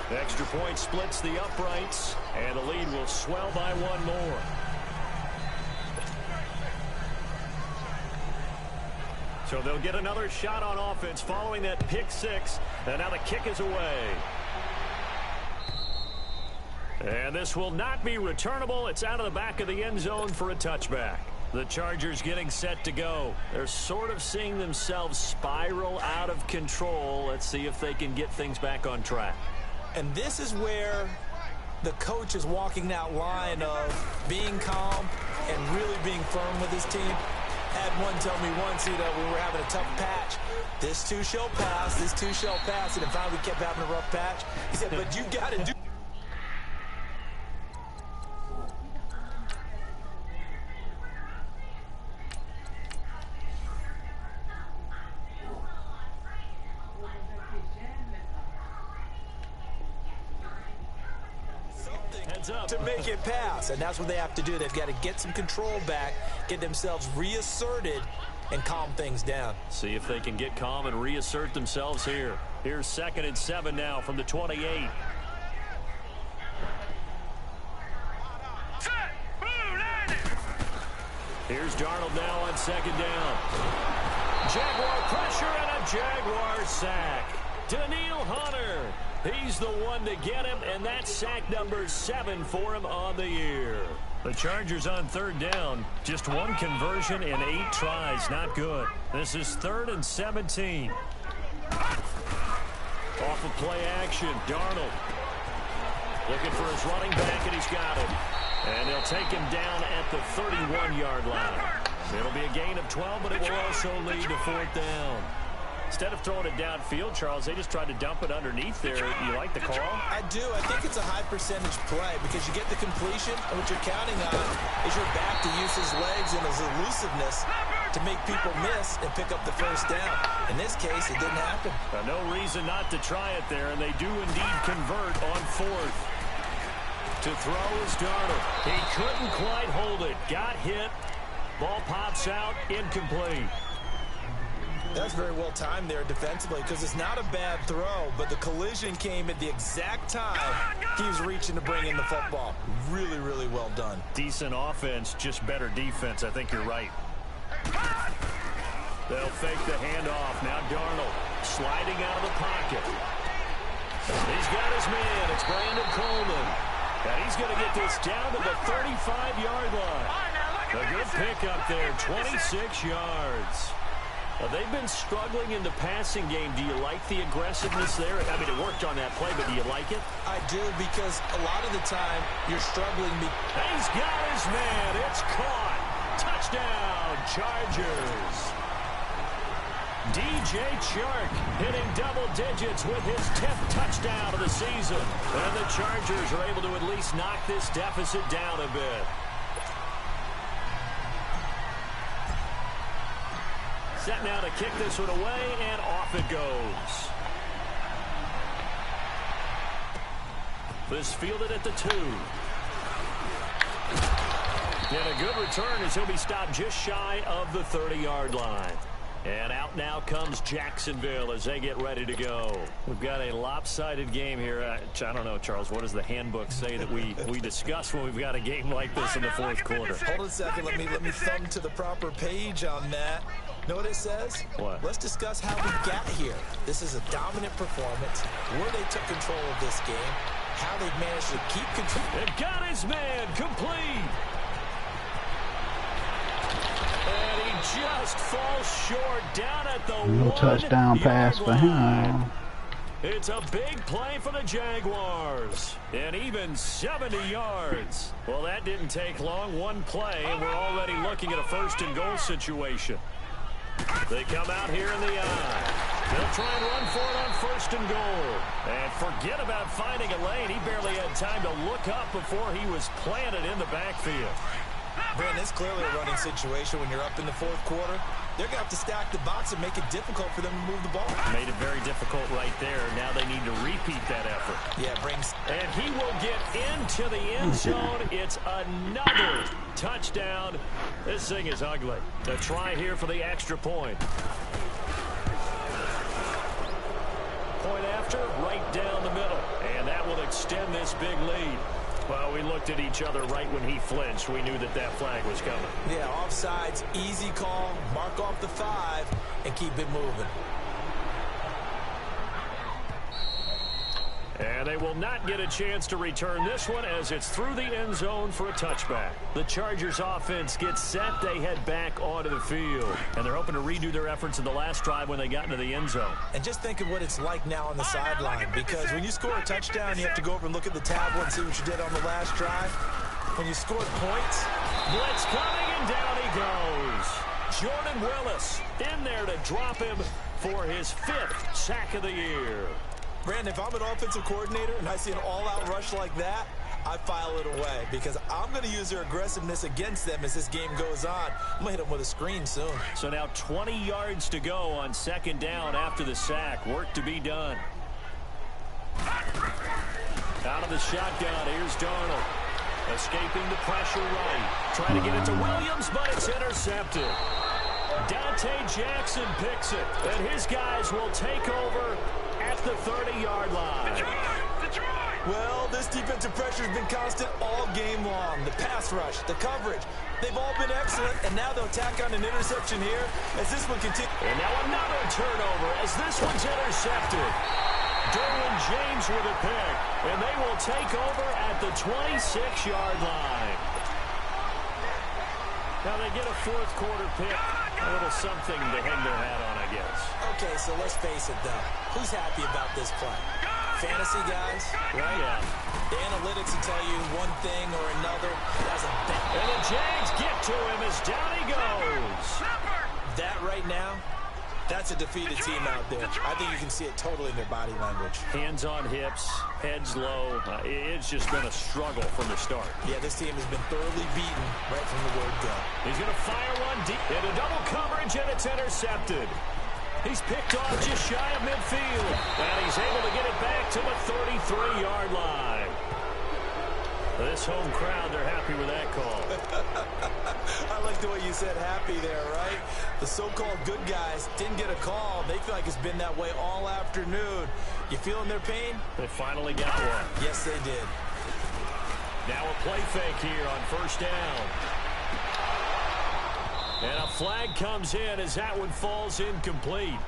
The extra point splits the uprights, and the lead will swell by 1 more. So they'll get another shot on offense following that pick 6, and now the kick is away. And this will not be returnable. It's out of the back of the end zone for a touchback. The Chargers getting set to go. They're sort of seeing themselves spiral out of control. Let's see if they can get things back on track. And this is where the coach is walking that line of being calm and really being firm with his team. Had one tell me once, we were having a tough patch. This too shall pass, this too shall pass. And then finally we kept having a rough patch. He said, but you got to do. To make it pass, and that's what they have to do. They've got to get some control back, get themselves reasserted, and calm things down. See if they can get calm and reassert themselves here. Here's 2nd and 7 now from the 28. Here's Darnold now on 2nd down. Jaguar pressure and a Jaguar sack. Daniil Hunter. He's the one to get him, and that's sack number 7 for him on the year. The Chargers on 3rd down. Just one conversion in 8 tries. Not good. This is 3rd and 17. Off of play action, Darnold. Looking for his running back, and he's got him. And they'll take him down at the 31-yard line. It'll be a gain of 12, but it will also lead to 4th down. Instead of throwing it downfield, Charles, they just tried to dump it underneath there. You like the call? I do. I think it's a high percentage play because you get the completion, and what you're counting on is your back to use his legs and his elusiveness to make people miss and pick up the 1st down. In this case, it didn't happen. No reason not to try it there, and they do indeed convert on 4th. To throw is Darnold. He couldn't quite hold it. Got hit. Ball pops out. Incomplete. That's very well timed there defensively because it's not a bad throw, but the collision came at the exact time he was reaching to bring in the football. Really, really well done. Decent offense, just better defense. I think you're right. They'll fake the handoff. Now Darnold sliding out of the pocket. He's got his man. It's Brandon Coleman. And he's going to get this down to the 35-yard line. A good pickup there, 26 yards. They've been struggling in the passing game. Do you like the aggressiveness there? I mean, it worked on that play, but do you like it? I do, because a lot of the time you're struggling. He's got his man. It's caught. Touchdown, Chargers. DJ Chark hitting double digits with his 10th touchdown of the season. And the Chargers are able to at least knock this deficit down a bit. Set now to kick this one away, and off it goes. This fielded at the 2. And a good return as he'll be stopped just shy of the 30-yard line. And out now comes Jacksonville as they get ready to go. We've got a lopsided game here. I don't know, Charles, what does the handbook say that we discuss when we've got a game like this in the 4th quarter? Hold a second. Let me thumb to the proper page on that. Know what it says? What? Let's discuss how we got here. This is a dominant performance, where they took control of this game, how they've managed to keep control. And got his man complete. And he just falls short down at the No touchdown pass for him. It's a big play for the Jaguars. And even 70 yards. Well, that didn't take long. One play, and we're already looking at a 1st and goal situation. They come out here in the eye. They'll try and run for it on 1st and goal. And forget about finding a lane. He barely had time to look up before he was planted in the backfield. Brandon, it's clearly a running situation when you're up in the 4th quarter. They're going to have to stack the box and make it difficult for them to move the ball. Made it very difficult right there. Now they need to repeat that effort. Yeah, brings. And he will get into the end zone. It's another touchdown. This thing is ugly. A try here for the extra point. Point after, right down the middle. And that will extend this big lead. Well, we looked at each other right when he flinched. We knew that flag was coming. Yeah, offsides, easy call, mark off the 5, and keep it moving. And they will not get a chance to return this one as it's through the end zone for a touchback. The Chargers offense gets set. They head back onto the field. And they're hoping to redo their efforts in the last drive when they got into the end zone. And just think of what it's like now on the sideline, because when you score a touchdown, you have to go over and look at the tablet and see what you did on the last drive. When you scored points, blitz coming, and down he goes. Jordan Willis in there to drop him for his 5th sack of the year. Brandon, if I'm an offensive coordinator and I see an all-out rush like that, I file it away because I'm going to use their aggressiveness against them as this game goes on. I'm going to hit them with a screen soon. So now 20 yards to go on 2nd down after the sack. Work to be done. Out of the shotgun, here's Darnold. Escaping the pressure right. Trying to get it to Williams, but it's intercepted. Dante Jackson picks it, and his guys will take over at the 30-yard line. Well, this defensive pressure has been constant all game long. The pass rush, the coverage, they've all been excellent, and now they'll tack on an interception here as this one continues. And now another turnover as this one's intercepted. Derwin James with a pick, and they will take over at the 26-yard line. Now they get a 4th quarter pick. A little something to hang their hat on, I guess. Okay, so let's face it, though. Who's happy about this play? Fantasy guys, right? Yeah. The analytics will tell you one thing or another. That's a bet. And the Jags get to him as down he goes. That right now, that's a defeated team out there. I think you can see it totally in their body language. Hands on hips, heads low. It's just been a struggle from the start. Yeah, this team has been thoroughly beaten right from the word go. He's going to fire one deep into double coverage, and it's intercepted. He's picked off just shy of midfield, and he's able to get it back to the 33-yard line. This home crowd, they're happy with that call. I like the way you said happy there, right? The so-called good guys didn't get a call. They feel like it's been that way all afternoon. You feeling their pain? They finally got one. Yes, they did. Now a play fake here on 1st down. And a flag comes in as that one falls incomplete.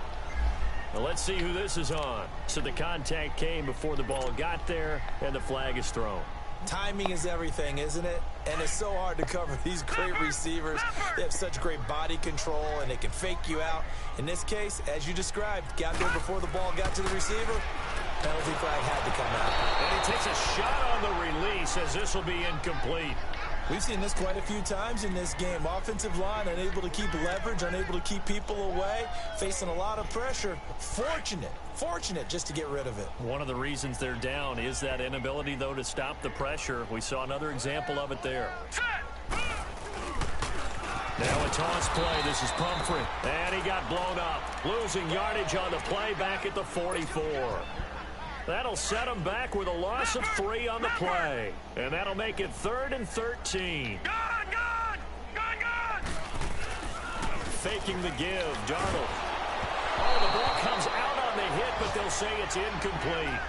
Now let's see who this is on. So the contact came before the ball got there, and the flag is thrown. Timing is everything, isn't it? And it's so hard to cover these great receivers. They have such great body control, and they can fake you out. In this case, as you described, got there before the ball got to the receiver. Penalty flag had to come out. And he takes a shot on the release as this will be incomplete. We've seen this quite a few times in this game. Offensive line unable to keep leverage, unable to keep people away, facing a lot of pressure. Fortunate just to get rid of it. One of the reasons they're down is that inability, though, to stop the pressure. We saw another example of it there. Now a toss play. This is Pumphrey. And he got blown up. Losing yardage on the play back at the 44. That'll set him back with a loss of 3 on the play. And that'll make it 3rd and 13. Gone! Faking the give. Darnold. Oh, the ball comes out on the hit, but they'll say it's incomplete.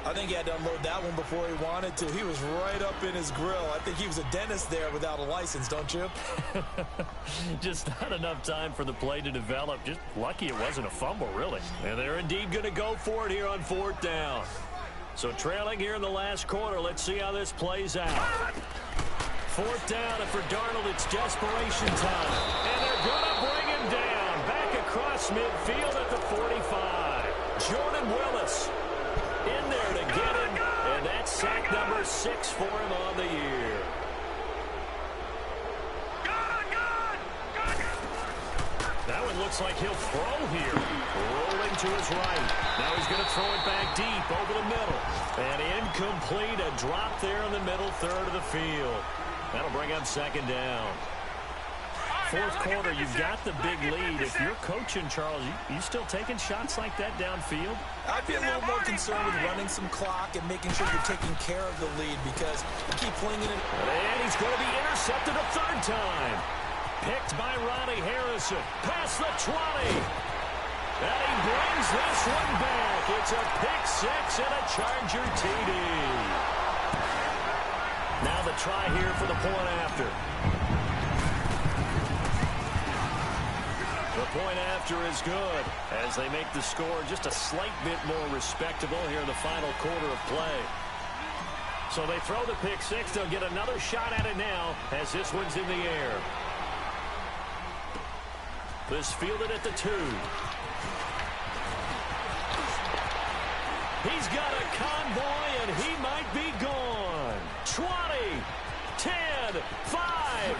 I think he had to unload that one before he wanted to. He was right up in his grill. I think he was a dentist there without a license, don't you? Just not enough time for the play to develop. Just lucky it wasn't a fumble, really. And they're indeed going to go for it here on 4th down. So trailing here in the last quarter. Let's see how this plays out. 4th down, and for Darnold, it's desperation time. And they're going to bring him down. Back across midfield at the 45. Jordan Willis in there to get him, and that's sack number 6 for him on the year. That one looks like he'll throw here. Rolling to his right. Now he's going to throw it back deep over the middle. And incomplete, a drop there in the middle third of the field. That'll bring up 2nd down. 4th quarter, you've got the big lead. If you're coaching, Charles, you still taking shots like that downfield? I'd be a little more concerned with running some clock and making sure you're taking care of the lead because you keep flinging it. And he's going to be intercepted a 3rd time. Picked by Ronnie Harrison. Past the 20. And he brings this one back. It's a pick 6 and a Charger TD. Now the try here for the point after. The The point after is good as they make the score just a slight bit more respectable here in the final quarter of play. So they throw the pick six. They'll get another shot at it now as this one's in the air. This fielded at the 2. He's got a convoy, and he might be gone. 20, 10, 5.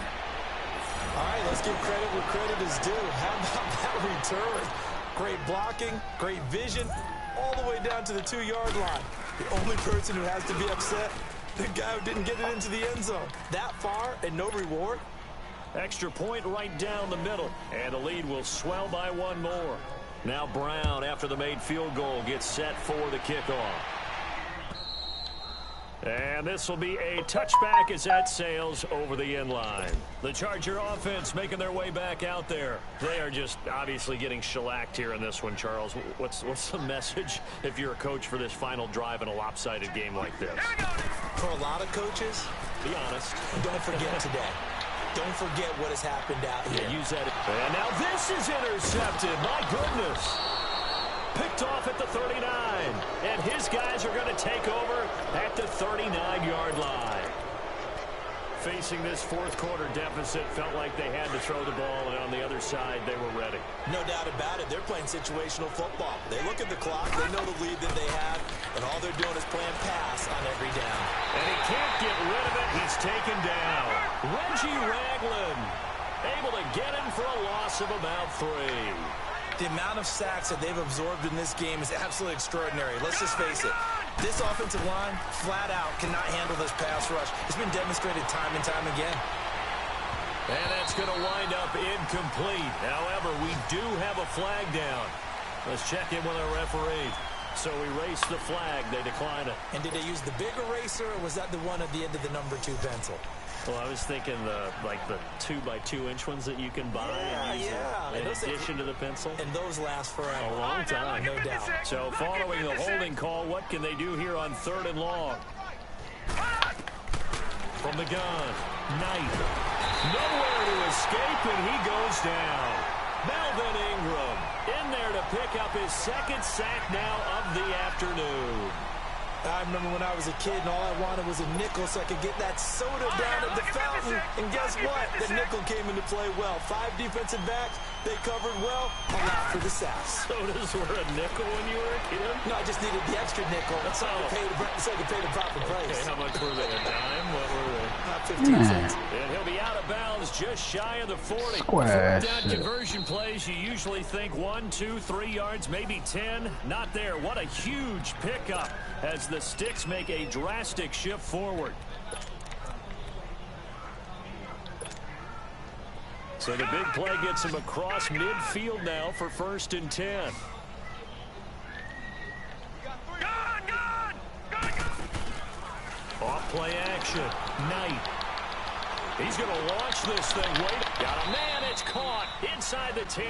All right, let's give credit where credit is due. How about that return? Great blocking, great vision, all the way down to the 2-yard line. The only person who has to be upset, the guy who didn't get it into the end zone. That far and no reward? Extra point right down the middle, and the lead will swell by one more. Now Brown, after the made field goal, gets set for the kickoff. And this will be a touchback as that sails over the end line. The Charger offense making their way back out there. They are just obviously getting shellacked here in this one, Charles. What's the message if you're a coach for this final drive in a lopsided game like this? For a lot of coaches, be honest. Don't forget today. Don't forget what has happened out here. Yeah, use that. And now this is intercepted. My goodness. Picked off at the 39. And his guys are going to take over at the 39-yard line. Facing this fourth quarter deficit, felt like they had to throw the ball, and on the other side, they were ready. No doubt about it. They're playing situational football. They look at the clock. They know the lead that they have, and all they're doing is playing pass on every down. And he can't get rid of it. He's taken down. Reggie Ragland able to get him for a loss of about 3. The amount of sacks that they've absorbed in this game is absolutely extraordinary. Let's just face it. This offensive line, flat out, cannot handle this pass rush. It's been demonstrated time and time again. And that's going to wind up incomplete. However, we do have a flag down. Let's check in with our referee. So erase the flag. They decline it. And did they use the big eraser, or was that the one at the end of the number 2 pencil? Well, I was thinking the 2x2-inch ones that you can buy and use in addition to the pencil. And those last forever. A long time. No doubt. So following the holding call, what can they do here on 3rd and long? From the gun, Knight. Nowhere to escape, and he goes down. Melvin Ingram in there to pick up his 2nd sack now of the afternoon. I remember when I was a kid and all I wanted was a nickel so I could get that soda down at the fountain. And guess what? The nickel came into play well. 5 defensive backs, they covered well. Allowed for the sacks. Sodas were a nickel when you were a kid? No, I just needed the extra nickel so I could pay the proper price. Okay, how much were they? A dime? What were they? 15 cents. And he'll be out of bounds just shy of the 40. Squash. Down conversion plays, you usually think 1, 2, 3 yards, maybe 10. Not there. What a huge pickup as the Sticks make a drastic shift forward. So the big play gets him across midfield now for 1st and 10. Off play action. Knight. He's going to launch this thing. Wait. Got a man. It's caught inside the 10.